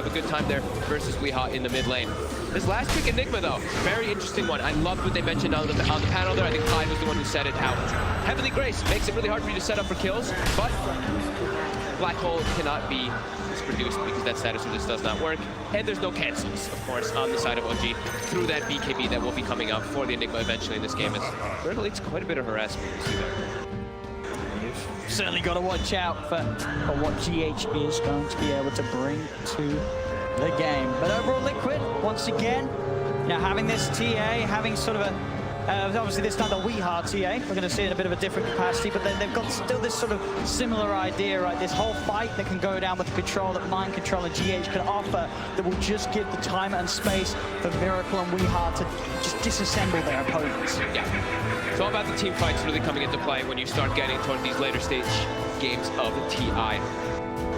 a good time there versus Weehaw in the mid lane. This last pick, Enigma, though, very interesting one. I loved what they mentioned on the panel there. I think Clyde was the one who said it out. Heavenly Grace makes it really hard for you to set up for kills, but Black Hole cannot be produced because that status just does not work. And there's no cancels, of course, on the side of OG through that BKB that will be coming up for the Enigma eventually in this game. It leads quite a bit of harassment. You see that. You've certainly got to watch out for what GH is going to be able to bring to the game. But overall, Liquid, once again, now having this TA, having sort of a obviously this time the Weehaw TA, we're going to see it in a bit of a different capacity, but then they've got still this sort of similar idea, right? This whole fight that can go down with the control that Mind Control and GH can offer that will just give the time and space for Miracle and Weehaw to just disassemble their opponents. Yeah, it's all about the team fights really coming into play when you start getting toward these later stage games of the TI.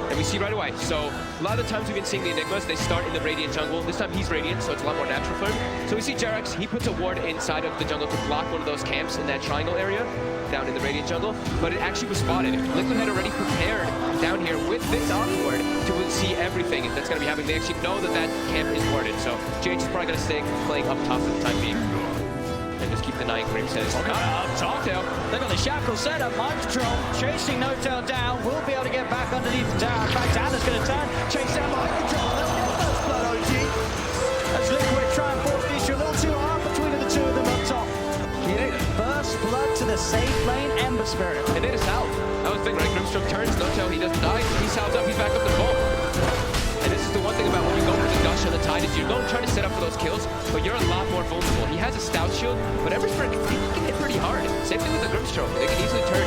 And we see right away. So a lot of the times we've been seeing the Enigmas, they start in the Radiant jungle. This time he's Radiant, so it's a lot more natural for him. So we see Jerax, he puts a ward inside of the jungle to block one of those camps in that triangle area down in the Radiant jungle, but it actually was spotted. Liquid had already prepared down here with this off ward to see everything that's going to be happening. They actually know that that camp is warded, so GH is probably going to stay playing up top for the time being. And just keep denying Cream says. Okay, Noctail. They've got the shackle set up, Mind Control, chasing Noctail down, will be able to get back underneath the tower. In fact, Anna's going to turn, chase down Mind Control. They'll get first blood, OG. As Liquid try and force the issue a little too hard between the two of them up top. First blood to the safe lane, Ember Spirit. And it is out. That was the thing, right? Grimstroke turns, Noctail, he doesn't die, he sounds up, he's back up the boat. And this is the one thing about when you go for the Gush on the Tide is you're going to try to set up for those kills, but you're a lot more vulnerable. He has a stout shield, but Ember Spirit can hit pretty hard. Same thing with the Grimstroke. They can easily turn.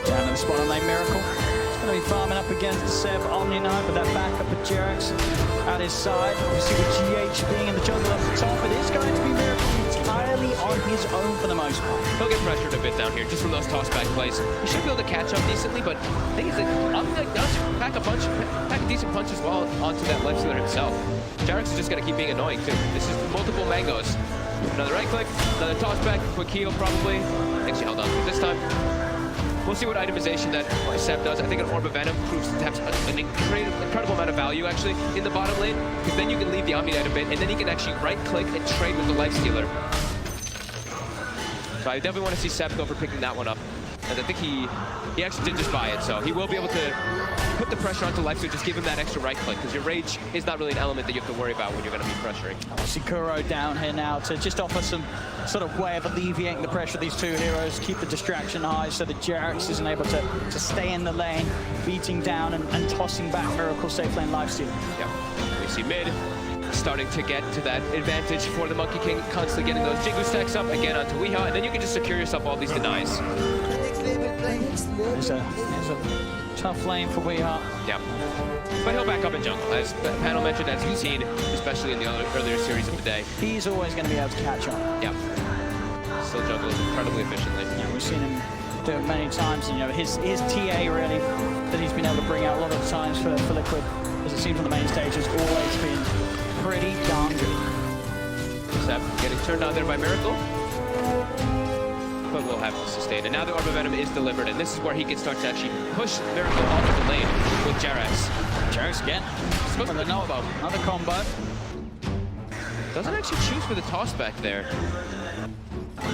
Down in the spot on lane, Miracle. He's going to be farming up against Seb Omni Knight with that backup of Jerax at his side. Obviously with GH being in the jungle up the top, it is going to be Miracle entirely on his own for the most part. He'll get pressured a bit down here just from those toss-back plays. He should be able to catch up decently, but I think he's like, does pack a decent punch as well onto that left sealer himself. Jerax is just going to keep being annoying too. This is multiple mangoes. Another right click, another toss-back, quick heal probably. I think she held on to it this time. We'll see what itemization that Seb does. I think an Orb of Venom proves to have an incredible amount of value actually in the bottom lane, because then you can leave the Omni Knight a bit, and then you can actually right-click and trade with the Life Stealer. So I definitely want to see Seb go for picking that one up. And I think he actually did just buy it, so he will be able to put the pressure onto Life, so just give him that extra right click, because your rage is not really an element that you have to worry about when you're going to be pressuring. Obviously Kuro down here now to just offer some sort of way of alleviating the pressure of these two heroes, keep the distraction high so that Jerax isn't able to stay in the lane, beating down and tossing back Miracle safe lane lifesteal. Yeah, we see mid starting to get to that advantage for the Monkey King, constantly getting those Jingu stacks up again onto Weehaw, and then you can just secure yourself all these denies. There's a tough lane for Weehaw. Yeah, but he'll back up in jungle, as the panel mentioned, as you've seen, especially in the earlier series of the day. He's always going to be able to catch on. Yeah, still juggles incredibly efficiently. Yeah, we've seen him do it many times, and you know his TA really that he's been able to bring out a lot of times for Liquid, as it seems on the main stage, has always been pretty darn good. Seb getting turned on there by Miracle, but we'll have to sustain. And now the Orb of Venom is delivered, and this is where he can start to actually push Miracle off of the lane with Jerax. Jerax again. Supposed to know about another combo. Doesn't actually choose for the toss back there.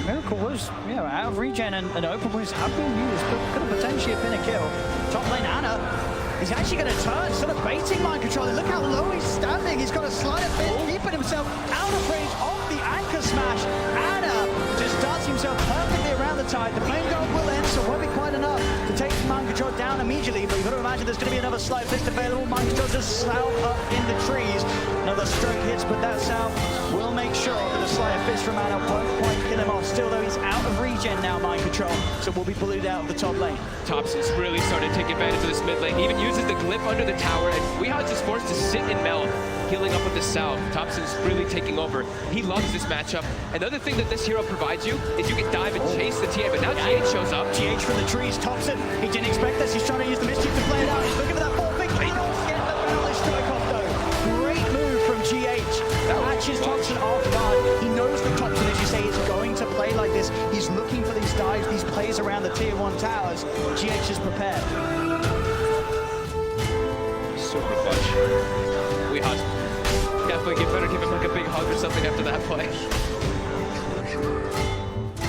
Miracle was, out of regen, and Open was have been used, but could have potentially have been a kill. Top lane Anna. He's actually going to turn, sort of baiting Mind Control. Look how low he's standing. He's got a slight bit, keeping himself out of range of the anchor smash. Anna just darts himself perfectly around the tide. The flame goal will end, so it won't be quite enough to take Mind Control down immediately. But you've got to imagine there's going to be another slight fist available. Mind Control just south up in the trees. Another stroke hits, but that south will make sure that a slight fist from Anna won't quite kill him off. Still, though, he's out of regen now, Mind Control, so will be bullied out of the top lane. Thompson's really starting to take advantage of this mid lane. He even uses the glyph under the tower, and Weehaw is forced to sit and melt, healing up with the south. Thompson's really taking over. He loves this matchup. Another thing that this hero provides you is you can dive and chase the TA, but now GH shows up. GH from the trees, Thompson. He didn't expect this. He's trying to use the mischief to play it out. He's looking for that ball. Big get the balance strike off, though. Great move from GH. That catches Thompson off guard. He knows that Thompson, as you say, is going to play like this. He's looking for these dives, these plays around the tier 1 towers. GH is prepared. super clutch. We hug. Definitely better give him like a big hug or something after that play.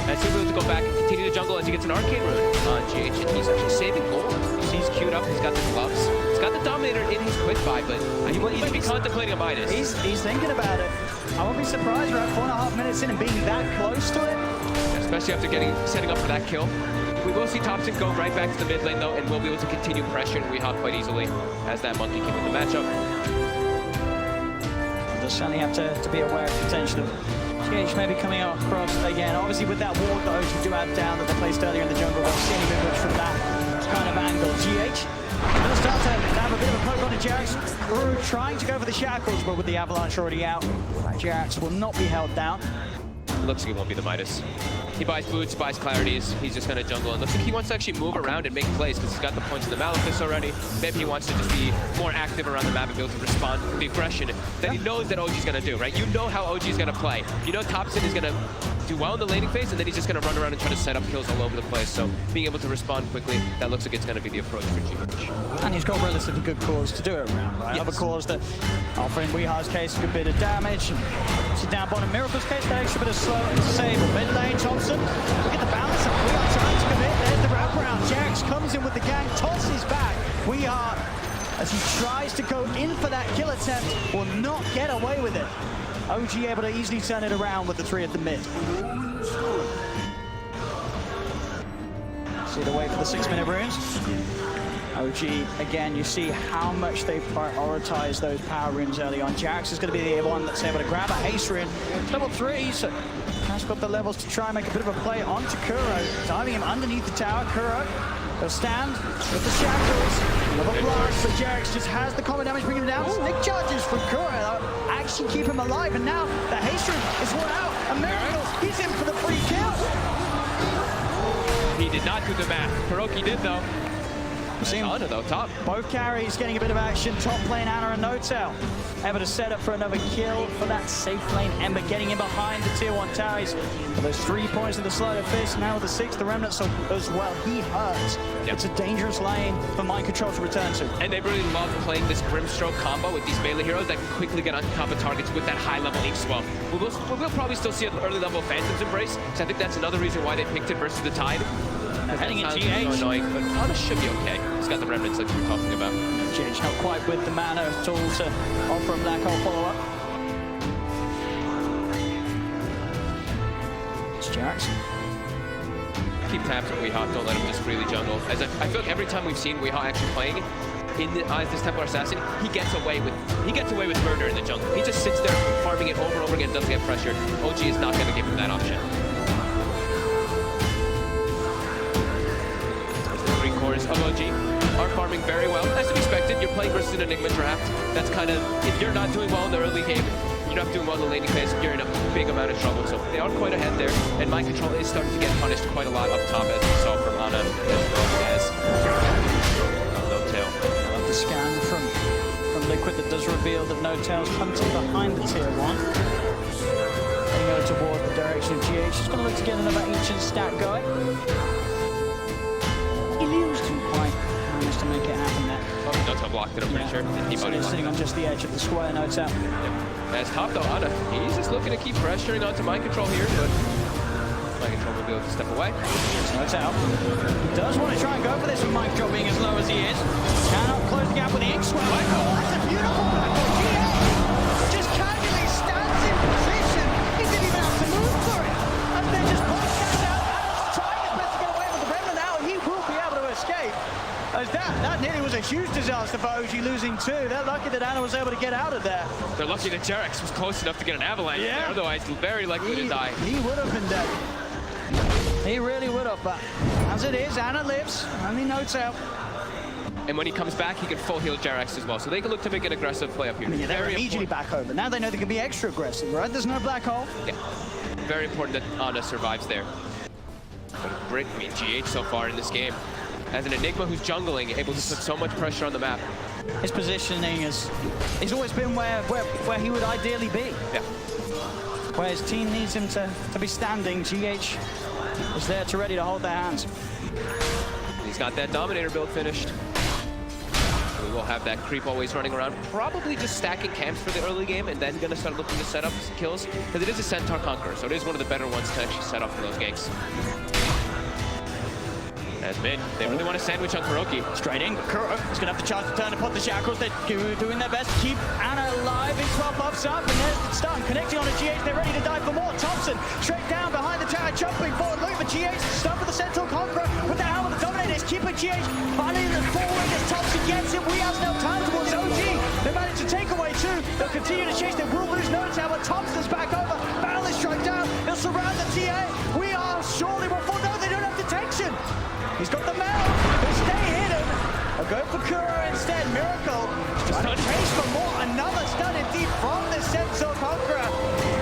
And he'll be able to go back and continue to jungle as he gets an arcane rune on GH, and he's actually saving gold. He's queued up, he's got the gloves, he's got the Dominator in his quick buy, but he might be contemplating a Midas. He's thinking about it. I won't be surprised we're at 4.5 minutes in and being that close to it. Especially after setting up for that kill. We will see Thompson go right back to the mid lane though, and we'll be able to continue pressuring Weehawk quite easily as that monkey came in the matchup. We'll just certainly have to be aware of the potential of GH maybe coming across again. Obviously with that ward that OG do have down that they placed earlier in the jungle, they'll see any much from that kind of angle. GH going to start to have a bit of a poke on the Jerax. Trying to go for the shackles, but with the avalanche already out, Jerax will not be held down. Looks like he won't be the Midas. He buys boots, buys clarities. He's just going to jungle. And looks like he wants to actually move around and make plays because he's got the points in the Malefice already. Maybe he wants to just be more active around the map and be able to respond to the aggression that he knows that OG's going to do, right? You know how OG's going to play. You know Thompson is going to do well in the laning phase, and then he's just going to run around and try to set up kills all over the place. So being able to respond quickly, that looks like it's going to be the approach for GH. And he's got relatively good cores to do it around, right? Yes. Other cores that offer in Weehawk's case a good bit of damage. So down bottom, Miracle's case, that extra bit of slow and disable. Mid lane, Thompson, look at the balance of Weehawk trying to commit. There's the wraparound. Jerax comes in with the gank, tosses back. Weehawk, as he tries to go in for that kill attempt, will not get away with it. OG able to easily turn it around with the 3 at the mid. See the wait for the 6-minute runes. OG, again, you see how much they prioritize those power runes early on. Jerax is going to be the one that's able to grab a haste rune. It's level 3, so has got the levels to try and make a bit of a play onto Kuro. Diving him underneath the tower. Kuro will stand with the shackles. Level blast, but Jerax just has the combat damage, bring him down. Stick charges from Kuro actually keep him alive, and now the haste rune is worn out. A miracle, he's in for the free kill. He did not do the math. Kuroki did though. Honor though, top. Both carries getting a bit of action. Top lane, Anna and Notel able to set up for another kill for that safe lane. Ember getting in behind the tier 1 towers. For those 3 points of the sleight of fist. Now with the 6th, the remnants as well. He hurts. Yep. It's a dangerous lane for Mind Control to return to. And they really love playing this Grimstroke combo with these melee heroes that can quickly get on top of targets with that high level Ink Swell. We'll probably still see an early level Phantom's Embrace, because I think that's another reason why they picked it versus the Tide. Heading into GH. So annoying, but Ana should be okay. He's got the remnants like you were talking about. GH not quite with the mana at all to offer a Black Hole follow-up. It's Jerax. Keep tabs on Weehawk, don't let him just freely jungle. As I feel like every time we've seen Weehawk actually playing in this Templar Assassin, he gets away with murder in the jungle. He just sits there farming it over and over again, doesn't get pressured. OG is not going to give him that option. Cores of OG are farming very well, as to be expected. You're playing versus an Enigma draft. That's kind of, if you're not doing well in the early game, you're not doing well in the laning phase, you're in a big amount of trouble. So they are quite ahead there, and Mind Control is starting to get punished quite a lot up top, as we saw from Ana as No Tail. I love the scan from Liquid that does reveal that No Tail's hunting behind the tier 1. Heading over toward the direction of GH. Just going to look to get another ancient stat going. To make it happen there. Oh, Notel blocked it, I'm pretty sure. So he's sitting on just the edge of the square, Notel. Yep. As top though, Ana, he's just looking to keep pressuring onto Mind Control here, but Mind Control will be able to step away. Notel does want to try and go for this with Mind Control being as low as he is. Cannot close the gap with the Ink Swell. That's a beautiful Black Hole. Just casually stands in position. He didn't even have to move for it. And then just both cats out. Ana's trying his best to get away with the remnant now. He will be able to escape. As that nearly was a huge disaster for OG, losing 2. They're lucky that Ana was able to get out of there. They're lucky that Jerax was close enough to get an avalanche there, otherwise very likely to die. He would have been dead. He really would have, but as it is, Ana lives, only Notel. And when he comes back, he can full heal Jerax as well, so they can look to make an aggressive play up here. Yeah, they're immediately back over. Now they know they can be extra aggressive, right? There's no Black Hole. Yeah, very important that Ana survives there. But great, I mean, GH so far in this game. As an Enigma who's jungling, able to put so much pressure on the map. His positioning has always been where he would ideally be. Yeah. Where his team needs him to be standing, GH is there to ready to hold their hands. He's got that Dominator build finished. we will have that creep always running around, probably just stacking camps for the early game and then going to start looking to set up kills, because it is a Centaur Conqueror, so it is one of the better ones to actually set up for those ganks. As mid, they really want to sandwich on KuroKy. Straight in, Kuro is going to have the chance to turn upon the shackles. They're doing their best to keep Ana alive. In 12 buffs up, and there's the stun. Connecting on a GH, they're ready to dive for more. Thompson, straight down behind the tower, jumping forward, looking for GH. Stun for the Centaur Conqueror with the helmet. The Dominator is keeping GH. Finally, the forward as Thompson gets it. We have no time towards OG. They managed to take away two. They'll continue to chase. They will lose no time, but Thompson's back over. Battle is struck down. They'll surround the TA. We are surely before. No, they don't have detection. He's got the mount. They'll stay hidden. They'll go for Kuro instead. Miracle trying to chase for more. Another stun indeed from the Centaur Conqueror.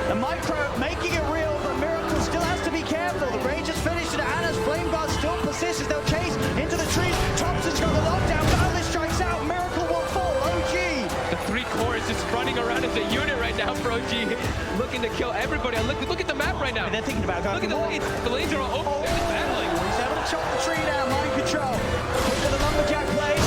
The micro making it real, but Miracle still has to be careful. The rage is finished and Ana's flame guard still persists as they'll chase into the trees. Thompson's got the lockdown. Battle strikes out. Miracle will fall. OG. The three core is just running around as a unit right now for OG, looking to kill everybody. Look at the map right now. They're thinking about going. Look at the lanes. The lanes are all open. They're just battling. He's able to chop the tree down. Mind control. Into the lumberjack blade.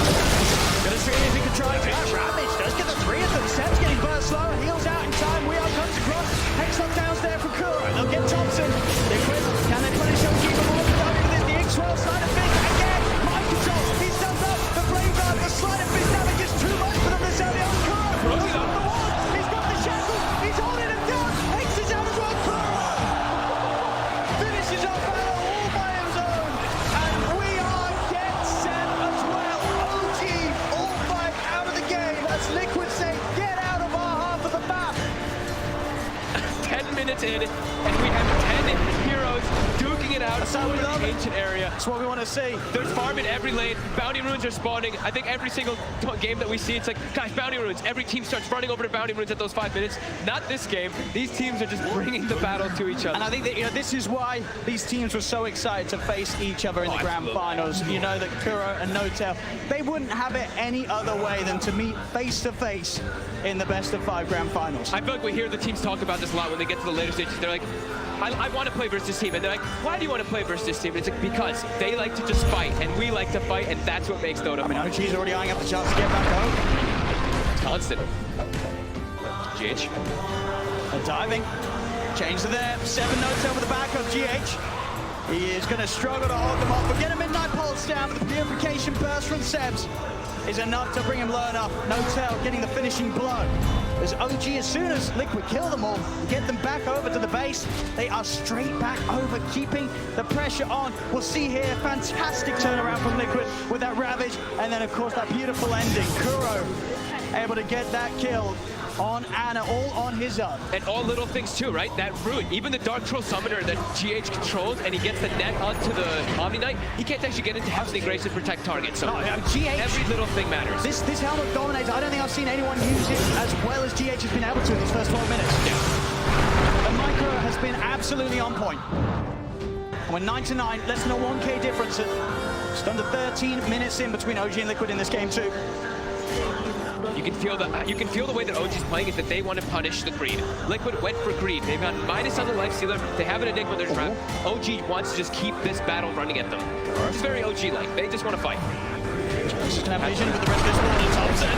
Gonna see if he can try to Ravage does get the three of them. Seb's getting burst slower. Heals out in time. We are comes across. Hex lockdowns there for Kuro. They'll get Thompson. They quit. Can they punish OG before the X-Well side of fist again? Mind control. He stands up. The flame guard. The slide of fist damage is too much for them to sell down. Kuro. He's got the wall. He's got the shackle. He's holding him down. Hex is out as well. Kuro finishes up battle all by his own. And we are get set as well. OG all five out of the game. As Liquid say, get out of our half of the map. 10 minutes in, and we have 10 heroes duking it out. That's how we in love the it. ancient area. That's what we want to see. There's farm in every lane. Bounty runes are spawning. I think every single game that we see, it's like, guys, bounty runes. Every team starts running over to bounty runes at those 5 minutes. Not this game. These teams are just bringing the battle to each other. And I think that this is why these teams were so excited to face each other in the grand finals. You know that Kuro and N0tail, they wouldn't have it any other way than to meet face to face in the best of 5 grand finals. I feel like we hear the teams talk about this a lot when they get to the later stages. They're like, I want to play versus this team. And they're like, why do you want to play versus this team? And it's like, because they like to just fight, and we like to fight, and that's what makes Dota fun. OG's already eyeing up the chance to get back home. Constant. GH. And diving. Change to there. 7 N0tail with the back of GH. He is going to struggle to hold them off. But get a midnight pulse down with the purification burst from Sebs is enough to bring him low enough. N0tail getting the finishing blow. As OG, as soon as Liquid kill them all, get them back over to the base, they are straight back over, keeping the pressure on. We'll see here, fantastic turnaround from Liquid with that Ravage, and then of course that beautiful ending. Kuro able to get that kill on Ana, all on his own. And all little things too, right? That root, even the Dark Troll Summoner that GH controls, and he gets the net onto the Omni Knight, he can't actually get into Heavenly Grace and protect targets. So GH, every little thing matters. This helmet dominates. I don't think I've seen anyone use it as well as GH has been able to in these first 12 minutes. Yeah. The micro has been absolutely on point. And we're 9-9, less than a 1K difference. Just under 13 minutes in between OG and Liquid in this game too. You can feel the way that OG's playing is that they want to punish the greed. Liquid went for greed. They've got minus on the life stealer. They have an Enigma in their trap. OG wants to just keep this battle running at them. It's very OG-like. They just want to fight. Just gonna have vision with the rest of this world and Thompson.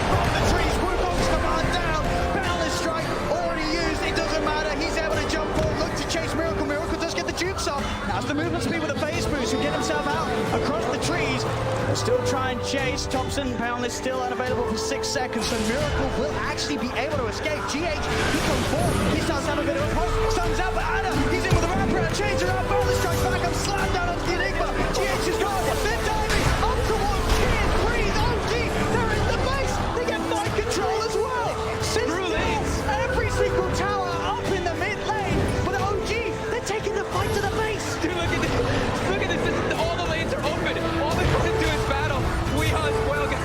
From the trees, Wukong's command down. Boundless strike already used. It doesn't matter. He's able to jump forward, look to chase Miracle. Miracle does get the jukes off. Now's the movement speed with a phase boost to get himself out across the trees. They'll still try and chase. Thompson, Boundless still unavailable for 6 seconds, so Miracle will actually be able to escape. GH, he comes forward. He starts to have a bit of a poke. Stuns out, but Ana, he's in with a wraparound. Change around. Boundless strikes back up. Slammed down onto the Enigma. GH is gone. They're diving up towards Tier 3. OG, they're in the base. They get mind control as well. Every single tower up in the mid lane. But OG, they're taking the fight to the base. Dude, look at this. Look at this. All the lanes are open. All they want to do is battle. We on well get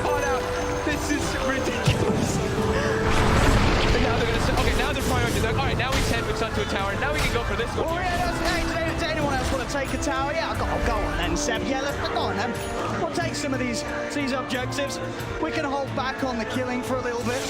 caught out. This is ridiculous. And now they're gonna okay, now they're prioritizing. Like, all right, now we sandwich onto a tower. Now we can go for this one. Oh yeah, does anyone else want to take a tower? Yeah, go on then, Seb. Yeah, let's go on then. We'll take some of these objectives. We can hold back on the killing for a little bit.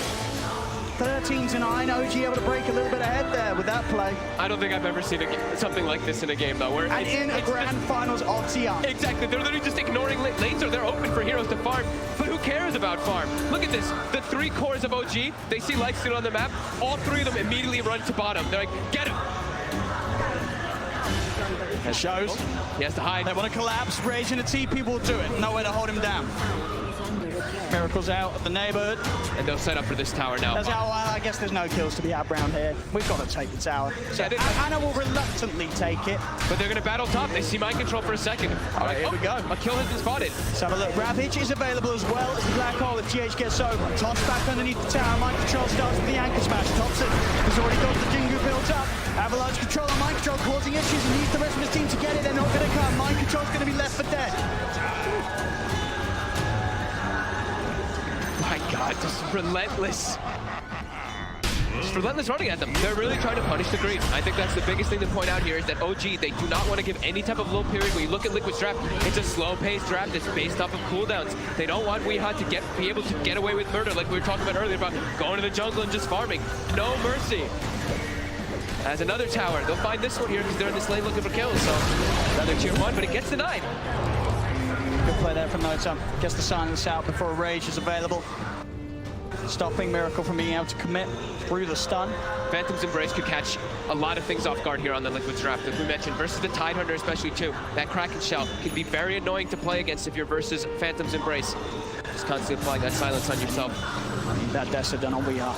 13-9. OG able to break a little bit ahead there with that play. I don't think I've ever seen something like this in a game, though. Where And in a grand finals of TI. Exactly. They're literally just ignoring lanes, or they're open for heroes to farm. But who cares about farm? Look at this. The 3 cores of OG, they see Lightstone on the map. All 3 of them immediately run to bottom. They're like, get him. It shows. He has to hide. They want to collapse. Rage and a TP will do it. Nowhere to hold him down. Miracle's out of the neighborhood. And they'll set up for this tower now. That's how, I guess there's no kills to be had around here. We've got to take the tower. So Anna will reluctantly take it. But they're going to battle top. They see mind control for a second. All right, here we go. A kill has been spotted. Let's have a look. Ravage is available as well as the Black Hole if GH gets over. Toss back underneath the tower. Mind control starts with the anchor smash. Thompson has already got the Jingu built up. Avalanche control and mind control causing issues and needs the rest of his team to get it. They're not going to come. Mind control's going to be left for dead. My God, just relentless. Just relentless running at them. They're really trying to punish the Green. I think that's the biggest thing to point out here is that OG, they do not want to give any type of low period. When you look at Liquid's draft, it's a slow-paced draft that's based off of cooldowns. They don't want Weeha to be able to get away with murder like we were talking about earlier about going to the jungle and just farming. No mercy. As another tower, they'll find this one here because they're in this lane looking for kills. So another tier 1, but it gets denied. Good play there from Nota. Gets the silence out before a Rage is available. Stopping Miracle from being able to commit through the stun. Phantom's Embrace could catch a lot of things off guard here on the Liquid's draft. As we mentioned, versus the Tidehunter especially too. That Kraken Shell can be very annoying to play against if you're versus Phantom's Embrace. Just constantly applying that silence on yourself. That Dessa done on Weeha.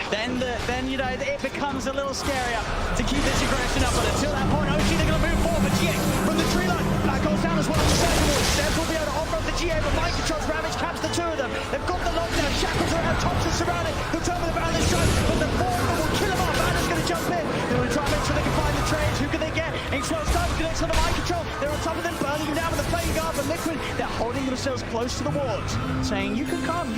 Then you know, it becomes a little scarier to keep this aggression up. But until that point, OG, they're going to move forward. But GA from the tree line. Black Hole's down as well. Steps will be able to offer up the GA, but mind controls Ravage caps the 2 of them. They've got the lockdown. Shackles around. Thompson's surrounded. He'll turn with the balance shot, but the 4 of them will kill him off. Anna's going to jump in. They're going to try and make sure they can find the trades. Who can they get? X12 starts connects on the mind control. They're on top of them, burning them down with the flame guard. But Liquid, they're holding themselves close to the wards, saying, you can come,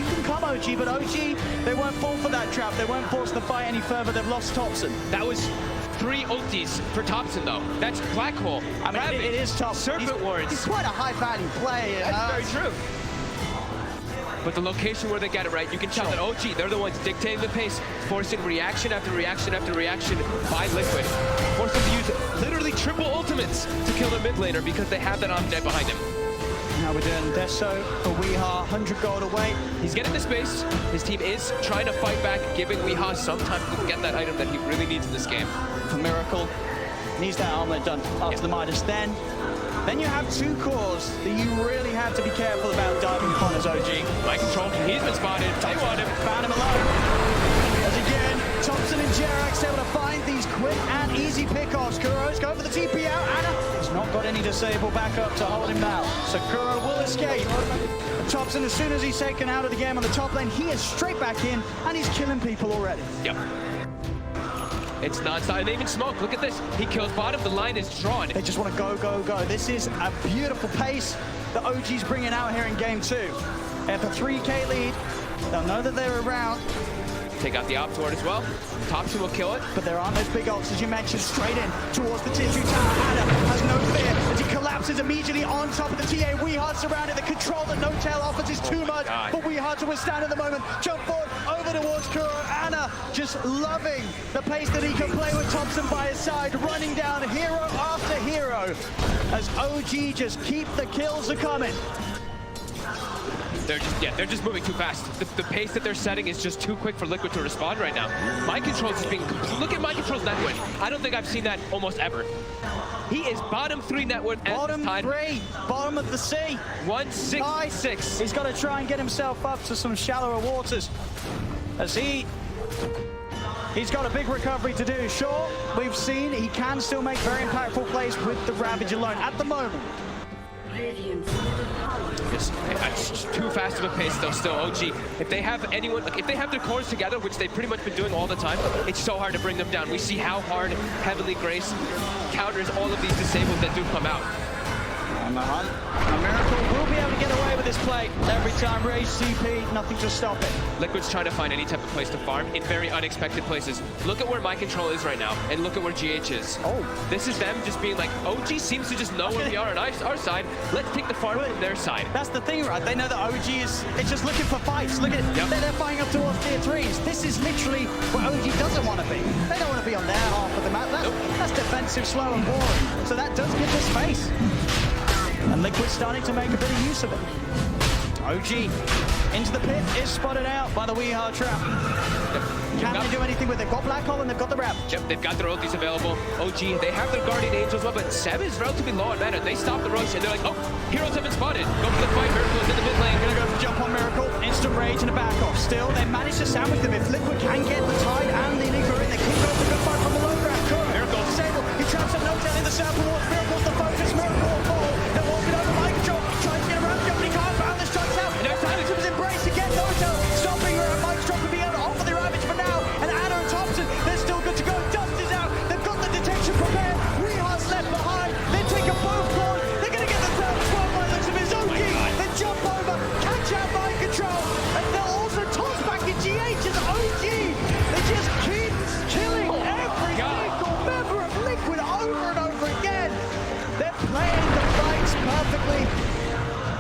OG. But OG, they won't fall for that trap. They won't force the fight any further. They've lost Thompson. That was 3 ultis for Thompson, though. That's Black Hole. I mean, it is tough. Serpent Wards. He's quite a high-value player. That's very true. But the location where they get it right, you can tell that OG, they're the ones dictating the pace, forcing reaction after reaction after reaction by Liquid. Forcing them to use literally triple ultimates to kill their mid laner because they have that Omninet behind him. Now we're doing Deso for Weeha, 100 gold away. He's getting the space. His team is trying to fight back, giving Weeha some time to get that item that he really needs in this game. For Miracle, needs that armlet done after the Midas. Then you have 2 cores that you really have to be careful about diving upon as OG. Mind control, he's been spotted. They want him. Found him alone. As again, Thompson and Jerax able to find these quick and easy pickoffs. Kuro's going for the TP out. Anna has not got any disable backup to hold him now. So Kuro will escape. Thompson, as soon as he's taken out of the game on the top lane, he is straight back in and he's killing people already. Yep. It's non-stop, and they even smoke. Look at this. He kills bottom, the line is drawn. They just want to go, go, go. This is a beautiful pace that OG's bringing out here in game 2. They have a 3K lead. They'll know that they're around. Take out the op sword as well. Thompson will kill it. But there aren't those big ults, as you mentioned, straight in towards the tier 2 tower. Anna has no fear as he collapses immediately on top of the TA. Weeha surrounded. The control that No Tail offers is too much for Weeha to withstand at the moment. Jump forward, over towards Kuro. Anna just loving the pace that he can play with Thompson by his side, running down hero after hero as OG just keep the kills a-coming. They're just moving too fast. The pace that they're setting is just too quick for Liquid to respond right now. Mind control is being, look at mind control's net worth. I don't think I've seen that almost ever. He is bottom 3 net worth. Bottom 3, bottom of the sea. 166. He's got to try and get himself up to some shallower waters as he's got a big recovery to do. Sure, we've seen he can still make very impactful plays with the Ravage alone at the moment. It's too fast of a pace though still. OG, if they have anyone, like if they have their cores together, which they've pretty much been doing all the time, it's so hard to bring them down. We see how hard Heavenly Grace counters all of these disables that do come out. On the hunt. A Miracle will be able to get away with this play every time. Rage CP, nothing to stop it. Liquid's trying to find any type of place to farm in very unexpected places. Look at where my control is right now, and look at where GH is. Oh. This is them just being like, OG seems to just know where we are on our side. Let's take the farm from their side. That's the thing, right? They know that OG is just looking for fights. Look at it. Yep. They're fighting up towards tier 3s. This is literally what OG doesn't want to be. They don't want to be on their half of the map. That's defensive, slow, and boring. So that does give us space. And Liquid's starting to make a bit of use of it. OG into the pit is spotted out by the Weehar trap. Can they do anything with it? They've got Black Hole and they've got the Wrap. Yep, they've got their ultis available. OG, they have their Guardian Angel as well, but Seb is relatively low on mana. They stop the rush and they're like, oh, heroes have been spotted. Go for the fight. Miracle's in the mid lane. Gonna go for jump on Miracle. Instant rage and a back off. Still, they manage to sandwich them. If Liquid can get the Tide and the Enigma in, they can go for the good fight from the low grab. Miracle disabled. He traps up No-Tail in the circle wall. Miracle's the focus. Miracle will fall. They're walking over my control. Trying to get around the opening card. Found the strikes out. No Silence was embraced again. No-Tail stopping her. Mike's drop will be able to offer the ravage for now. And Anna and Thompson, they're still good to go. Dust is out. They've got the detection prepared. Weehar's left behind. They take a both corn. They're going to get the third 12 by looks of Mizuki. They jump over, catch out mind control. And they'll also toss back in GH's OG. They just keep killing every single member of Liquid over and over again. They're playing the fights perfectly.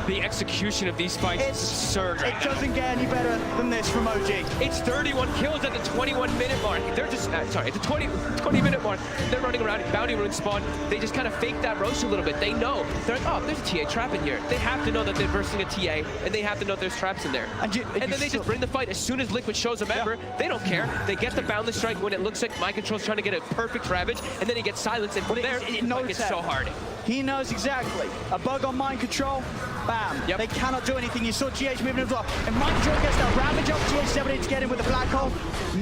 The execution of these fights is absurd right now. It doesn't get any better than this from OG. It's 31 kills at the 21-minute mark. They're just, sorry, at the 20-minute mark, they're running around in Bounty Rune spawn. They just kind of fake that Roche a little bit. They know. They're like, oh, there's a TA trap in here. They have to know that they're versing a TA, and they have to know there's traps in there. And then they just bring the fight. As soon as Liquid shows a member, they don't care. They get the Boundless Strike when it looks like My Control's trying to get a perfect Ravage, and then he gets silenced, and from there, it's so hard. He knows exactly. A bug on Mind Control, bam. Yep. They cannot do anything. You saw GH moving as well. And Mind Control gets that Ravage up. GH is able to get in with the Black Hole.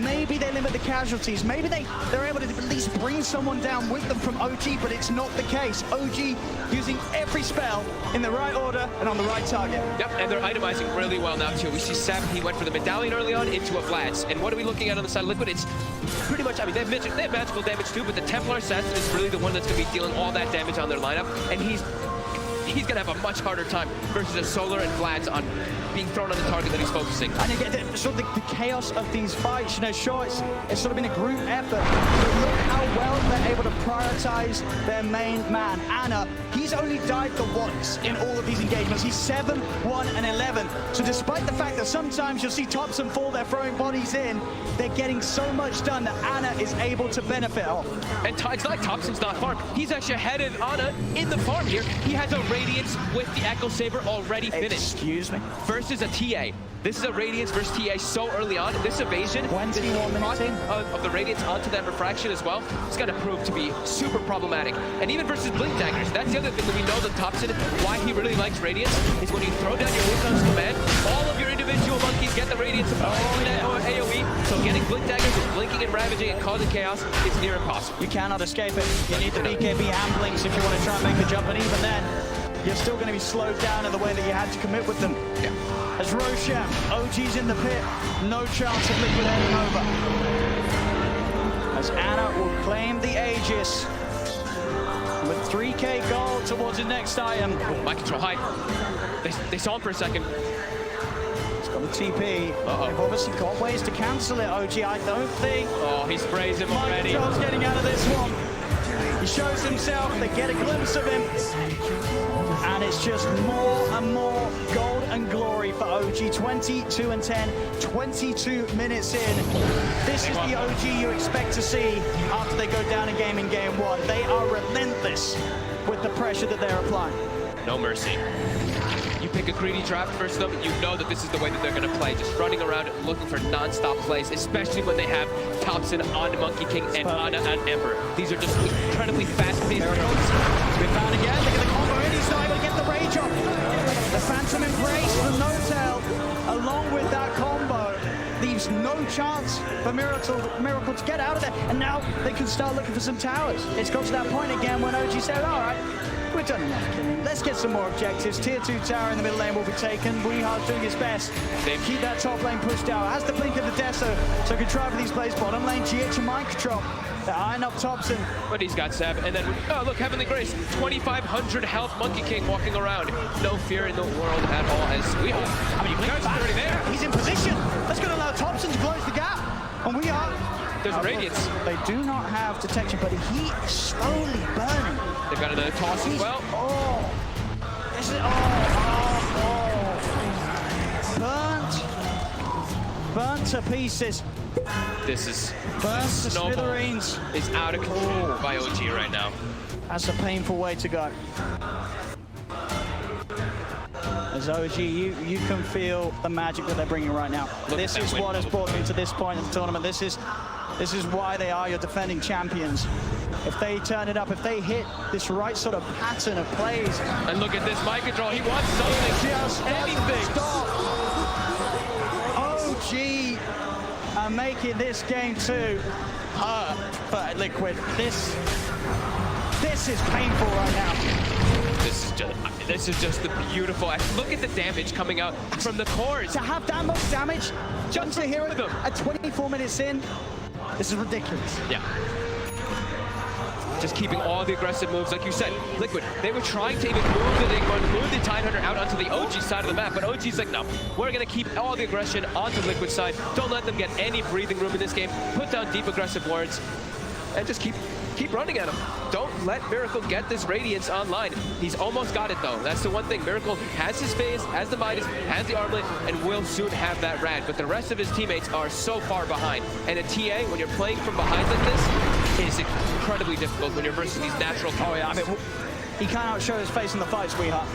Maybe they limit the casualties. Maybe they're able to at least bring someone down with them from OG, but it's not the case. OG using every spell in the right order and on the right target. Yep, and they're itemizing really well now too. We see Seb, he went for the Medallion early on into a Vlad's. And what are we looking at on the side of Liquid? It's pretty much, I mean, they have magical damage too, but the Templar Assassin is really the one that's going to be dealing all that damage on their lineup. And he's going to have a much harder time versus a Solar and Vlad's on being thrown on the target that he's focusing. And again, sort of the chaos of these fights, you know, sure, it's sort of been a group effort, but look how well they're able to prioritize their main man. Anna, he's only died the once in all of these engagements. He's 7, 1, and 11. So despite the fact that sometimes you'll see Thompson fall, they're throwing bodies in, they're getting so much done that Anna is able to benefit off. And it's not like Thompson's not farmed. He's actually ahead of Anna in the farm here. He has a Radiance with the Echo Saber already finished. Excuse me? Versus a TA. This is a Radiance versus TA so early on. This evasion, this of the Radiance onto that refraction as well, it's going to prove to be super problematic. And even versus Blink Daggers, that's the other thing that we know that Thompson, why he really likes Radiance, is when you throw down your Wukong's command, all of your individual monkeys get the Radiance or AoE, so getting Blink Daggers with blinking and ravaging and causing chaos is near impossible. You cannot escape it. You need the BKB and blinks if you want to try and make the jump, and even then, you're still going to be slowed down in the way that you had to commit with them. Yeah. As Roshan, OG's in the pit, no chance of Liquid heading over. As Anna will claim the Aegis with 3k gold towards the next item. Oh, My Control high. They saw him for a second. He's got the TP. They've obviously got ways to cancel it, OG. I don't think. Oh, he sprays him already. My Control's getting out of this one. He shows himself, they get a glimpse of him, and it's just more and more gold and glory for OG. 22 and 10, 22 minutes in. This is the OG you expect to see after they go down a game in game one. They are relentless with the pressure that they're applying. No mercy. You pick a greedy draft versus them, you know that this is the way that they're going to play. Just running around looking for non-stop plays, especially when they have Thompson on Monkey King and Anna and Ember. These are just incredibly fast-paced. Been found again. Look at the combo in. He's not able to get the rage off. The Phantom Embrace from No-Tail, along with that combo, leaves no chance for Miracle to get out of there. And now they can start looking for some towers. It's got to that point again when OG said, all right, We've done enough killing. Let's get some more objectives. Tier 2 tower in the middle lane will be taken. Weehar's doing his best. Keep that top lane pushed out. Has the blink of the death, so can try for these plays. Bottom lane, GH and mind control. They're eyeing up Thompson. But he's got Seb, and then, oh look, Heavenly Grace, 2,500 health Monkey King walking around. No fear in the world at all as we hold. I mean, Jarex's already there. He's in position. That's going to allow Thompson to close the gap. And we are. There's Radiance. They do not have detection, but he is slowly burning. They've got another toss as well. Oh. This is, burnt to pieces. This is burnt to smithereens. Is out of control by OG right now. That's a painful way to go. As OG, you can feel the magic that they're bringing right now. This is what has brought them to this point of the tournament. This is why they are your defending champions. If they turn it up, if they hit this right sort of pattern of plays. And look at this mind control. He wants something. Just anything. Stop. OG are making this game too hurt for Liquid. This is painful right now. This is just the beautiful. Look at the damage coming out from the cores. To have that much damage just to hear it at 24 minutes in, this is ridiculous. Yeah. Just keeping all the aggressive moves, like you said, Liquid. They were trying to even move the Enigma, move the TI9 out onto the OG side of the map, but OG's like, no, we're gonna keep all the aggression onto Liquid side. Don't let them get any breathing room in this game. Put down deep aggressive wards, and just keep running at him. Don't let Miracle get this Radiance online. He's almost got it though. That's the one thing. Miracle has his phase, has the Midas, has the armlet, and will soon have that Rad. But the rest of his teammates are so far behind. And a TA, when you're playing from behind like this, is incredibly difficult when you're versus these natural targets. Oh yeah, I mean, he can't outshow his face in the fight, sweetheart.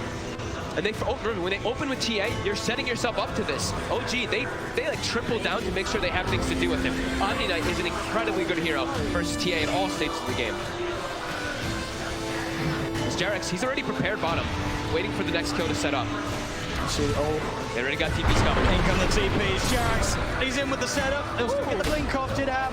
And remember, when they open with TA, you're setting yourself up to this. OG, they like triple down to make sure they have things to do with him. Omni Knight is an incredibly good hero versus TA in all stages of the game. It's Jerax, he's already prepared bottom, waiting for the next kill to set up. They already got TPs coming. In come the TPs. Jerax, he's in with the setup. They'll still get the blink off, did have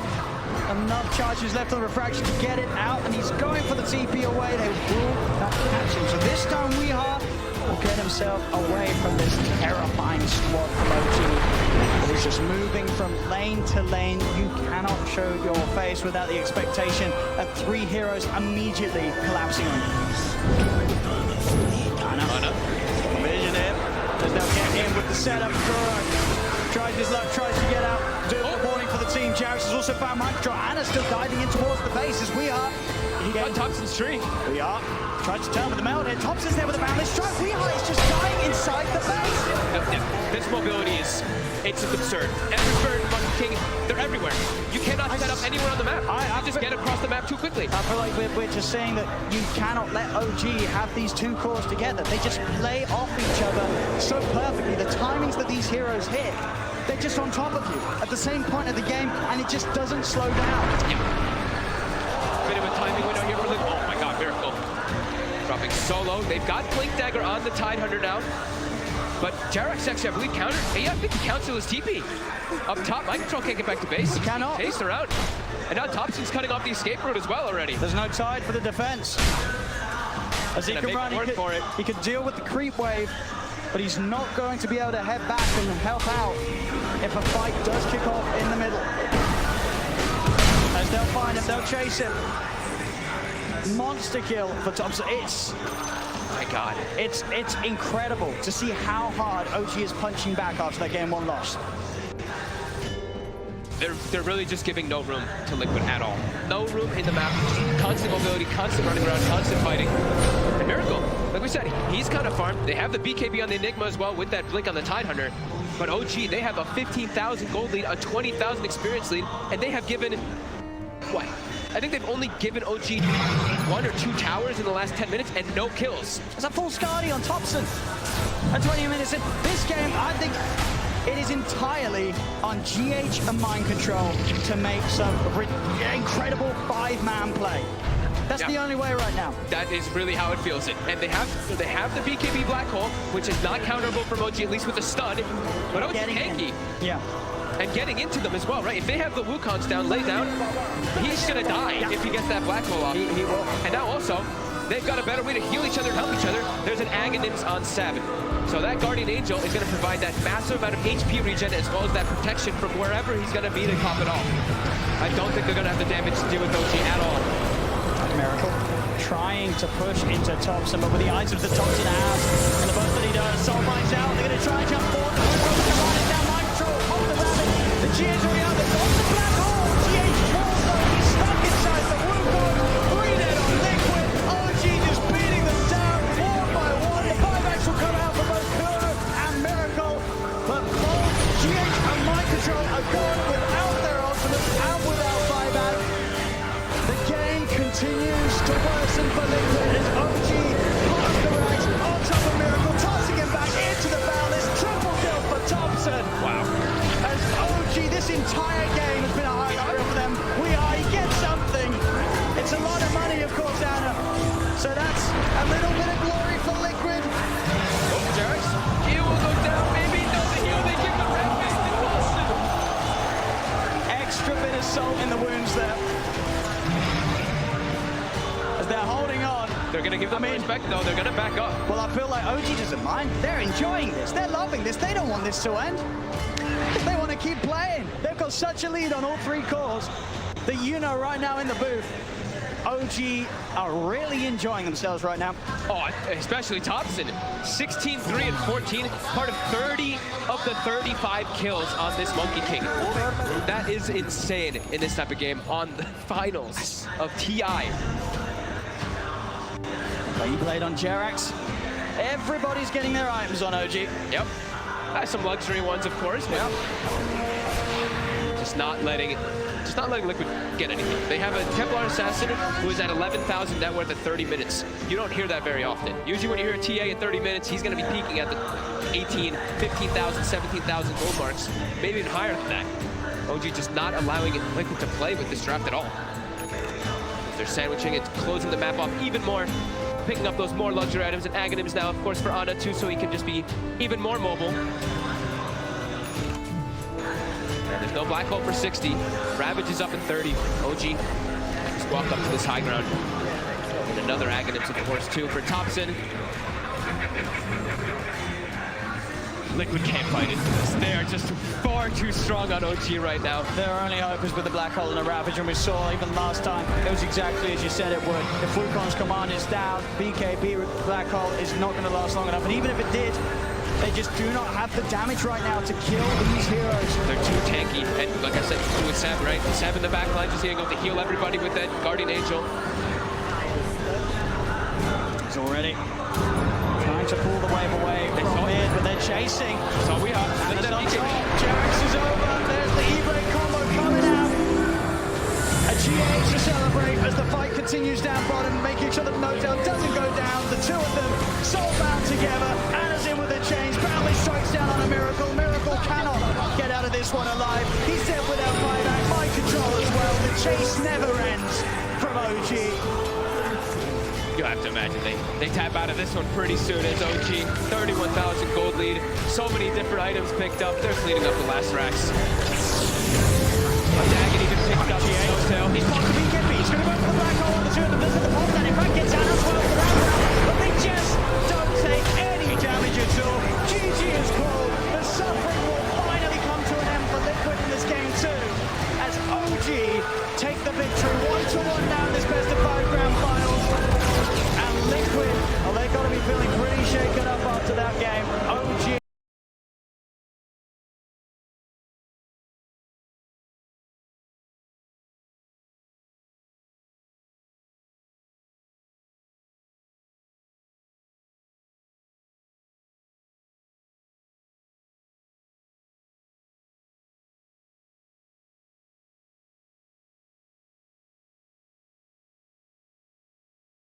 enough charges left on the refraction to get it out, and he's going for the TP away. They will not catch him. So this time Weehaw will get himself away from this terrifying squad from OG. He's just moving from lane to lane. You cannot show your face without the expectation of 3 heroes immediately collapsing on you. Ana. Vision him. There's no getting in with the setup. Tries his luck, tries to get out. Do the warning for the team. Jerax has also found mind control. Anna's still diving in towards the base as we are. He got Thompson's tree. We are. Tries to turn with the meld here. Thompson's there with a boundless strike. Weehaw is just dying inside the base. This mobility is, it's absurd. Every Monkey King, they're everywhere. You cannot set up anywhere on the map. You just get across the map too quickly. I feel like we're just saying that you cannot let OG have these two cores together. They just play off each other so perfectly. The timings that these heroes hit, they're just on top of you at the same point of the game, and it just doesn't slow down. Yeah. Bit of a timing window here for Liquid. Oh my god, Miracle. Dropping solo. They've got Blink Dagger on the Tidehunter now. But Jerax actually, I believe, countered. I think he counts to his TP. Up top, Mind Control can't get back to base. He cannot. Chased around. And now Thompson's cutting off the escape route as well already. There's no tide for the defense. As he can run, he could deal with the creep wave, but he's not going to be able to head back and help out if a fight does kick off in the middle. As they'll find him, they'll chase him. Monster kill for Thompson. My god. It's incredible to see how hard OG is punching back after that game 1 loss. They're really just giving no room to Liquid at all. No room in the map. Constant mobility, constant running around, constant fighting. And Miracle, like we said, he's kind of farmed. They have the BKB on the Enigma as well with that blink on the Tidehunter. But OG, they have a 15,000 gold lead, a 20,000 experience lead, and they have given, what? I think they've only given OG 1 or 2 towers in the last 10 minutes and no kills. There's a full Scardy on Thompson. At 20 minutes in this game, I think it is entirely on GH and Mind Control to make some incredible 5-man play. That's the only way right now. That is really how it feels. And they have the BKB Black Hole, which is not counterable from OG, at least with the stun. But OG's tanky. Yeah. And getting into them as well, right? If they have the Wukongs down, lay down, he's gonna die if he gets that Black Hole off. He will. And now also, they've got a better way to heal each other and help each other. There's an Aghanims on 7. So that Guardian Angel is going to provide that massive amount of HP regen as well as that protection from wherever he's going to be to top it off. I don't think they're going to have the damage to deal with OG at all. Miracle trying to push into Thompson, but with the items that Thompson has, and the burst that he does, Soul finds out, they're going to try and jump forward. Down Mind Control, off the rabbit. The GH already out there, off the black hole. GH falls though, he's stuck inside the wound. 3 dead on Liquid. OG just beating them down one by one. The buybacks will come out for both Kuro and Miracle, but both GH and Mind Control are gone without their ultimate and without buyback. The game continues to worsen for Liquid as OG past the ranks on top of Miracle, tossing him back into the barrel. This triple kill for Thompson. Wow. As OG, this entire game has been a highlight reel for them. He gets something. It's a lot of money, of course, Anna. So that's a little bit of glory for Liquid. Oh, Jerax, he will go down, maybe doesn't heal, they give the red fist to Thompson. Extra bit of salt in the wounds there. As they're holding on. They're going to give them respect, though. They're going to back up. Well, I feel like OG doesn't mind. They're enjoying this. They're loving this. They don't want this to end. They want to keep playing. They've got such a lead on all 3 cores that you know right now in the booth, OG are really enjoying themselves right now. Oh, especially Thompson. 16, 3, and 14. Part of 30 of the 35 kills on this Monkey King. That is insane in this type of game on the finals of TI. Blade on Jerax. Everybody's getting their items on OG. Yep. Some luxury ones, of course, but just not letting Liquid get anything. They have a Templar Assassin who is at 11,000 net worth at 30 minutes. You don't hear that very often. Usually when you hear a TA at 30 minutes, he's going to be peaking at the 18, 15,000, 17,000 gold marks, maybe even higher than that. OG just not allowing Liquid to play with this draft at all. They're sandwiching it, closing the map off even more, picking up those more luxury items, and Aghanims now, of course, for Ana too, so he can just be even more mobile. And there's no black hole for 60. Ravage is up in 30. OG just walked up to this high ground. And another Aghanims, of course, too, for Thompson. Liquid can't fight into this. They are just far too strong on OG right now. Their only hope is with the black hole and the Ravage, and we saw even last time, it was exactly as you said it would. If Wukon's command is down, BKB black hole is not going to last long enough, and even if it did, they just do not have the damage right now to kill these heroes. They're too tanky, and like I said, with Seb, right? Seb in the back line just going to heal everybody with that Guardian Angel. He's already trying to pull the wave away from mid, but they're chasing. So we are. And it's on top. Jerax is over. There's the E-break combo coming out. A GH to celebrate as the fight continues down bottom, making sure that no down doesn't go down. The 2 of them soul-bound together. Anna's in with a change. Brownlee strikes down on a Miracle. Miracle cannot get out of this one alive. He's dead without buyback. Mind control as well. The chase never ends from OG. You have to imagine they tap out of this one pretty soon as OG. 31,000 gold lead. So many different items picked up. They're cleaning up the last racks. Dagon even picked up Snowtail. He's popped the BKB. He's going to go for the black hole on the 2 of them. Visit the pop that in fact gets out as well for round. But they just don't take any damage at all. GG is called. The suffering will finally come to an end for Liquid in this game too. As OG take the victory 1-1 now in this best of 5 grand finals. And Liquid, well, they've got to be feeling pretty shaken up after that game. OG